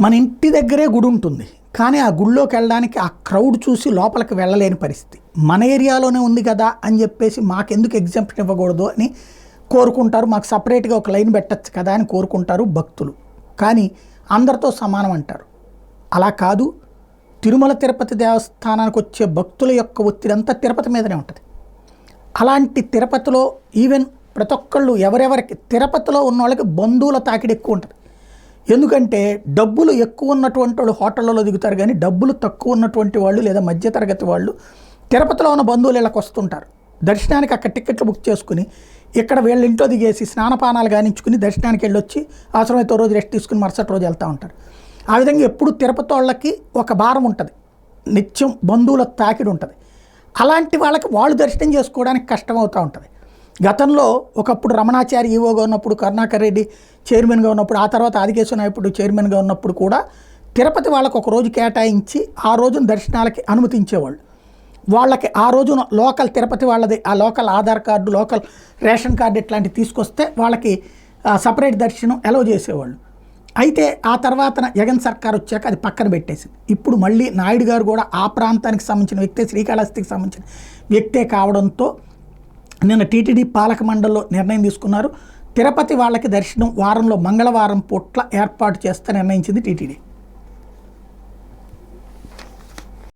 మన ఇంటి దగ్గరే గుడి ఉంటుంది, కానీ ఆ గుడిలోకి వెళ్ళడానికి ఆ క్రౌడ్ చూసి లోపలికి వెళ్ళలేని పరిస్థితి. మన ఏరియాలోనే ఉంది కదా అని చెప్పేసి మాకెందుకు ఎగ్జాంప్షన్ ఇవ్వకూడదు అని కోరుకుంటారు, మాకు సపరేట్గా ఒక లైన్ పెట్టచ్చు కదా అని కోరుకుంటారు భక్తులు. కానీ అందరితో సమానం అంటారు. అలా కాదు. తిరుమల తిరుపతి దేవస్థానానికి వచ్చే భక్తుల యొక్క ఒత్తిడి అంతా తిరుపతి మీదనే ఉంటుంది. అలాంటి తిరుపతిలో ఈవెన్ ప్రతి ఒక్కళ్ళు ఎవరెవరికి తిరుపతిలో ఉన్న వాళ్ళకి బంధువుల తాకిడి ఎక్కువ ఉంటుంది. ఎందుకంటే డబ్బులు ఎక్కువ ఉన్నటువంటి వాళ్ళు హోటళ్ళలో దిగుతారు, కానీ డబ్బులు తక్కువ ఉన్నటువంటి వాళ్ళు లేదా మధ్యతరగతి వాళ్ళు తిరుపతిలో ఉన్న బంధువులు ఇళ్ళకి వస్తుంటారు. దర్శనానికి అక్కడ టికెట్లు బుక్ చేసుకుని ఇక్కడ వీళ్ళ ఇంట్లో దిగేసి స్నానపానాలు గానించుకుని దర్శనానికి వెళ్ళొచ్చి అవసరమైతే రోజు రెస్ట్ తీసుకుని మరుసటి రోజు వెళ్తూ ఉంటారు. ఆ విధంగా ఎప్పుడు తిరుపతి వాళ్ళకి ఒక భారం ఉంటుంది, నిత్యం బంధువుల తాకిడి ఉంటుంది. అలాంటి వాళ్ళకి వాళ్ళు దర్శనం చేసుకోవడానికి కష్టమవుతూ ఉంటుంది. గతంలో ఒకప్పుడు రమణాచారి ఈవోగా ఉన్నప్పుడు, కరుణాకర్ రెడ్డి చైర్మన్గా ఉన్నప్పుడు, ఆ తర్వాత ఆదికేశ్వర నాయకుడు చైర్మన్గా ఉన్నప్పుడు కూడా తిరుపతి వాళ్ళకు ఒక రోజు కేటాయించి ఆ రోజున దర్శనాలకి అనుమతించేవాళ్ళు. వాళ్ళకి ఆ రోజున లోకల్ తిరుపతి వాళ్ళది ఆ local Aadhaar card, local ration card ఇట్లాంటివి తీసుకొస్తే వాళ్ళకి సపరేట్ దర్శనం అలౌ చేసేవాళ్ళు. అయితే ఆ తర్వాత జగన్ సర్కార్ వచ్చాక అది పక్కన పెట్టేసింది. ఇప్పుడు మళ్ళీ నాయుడు గారు కూడా ఆ ప్రాంతానికి సంబంధించిన వ్యక్తే, శ్రీకాళహస్తికి సంబంధించిన వ్యక్తే కావడంతో నిన్న టీటీడీ పాలక మండలిలో నిర్ణయం తీసుకున్నారు. తిరుపతి వాళ్ళకి దర్శనం వారంలో మంగళవారం పూట్ల ఏర్పాటు చేస్తే నిర్ణయించింది టీటీడీ.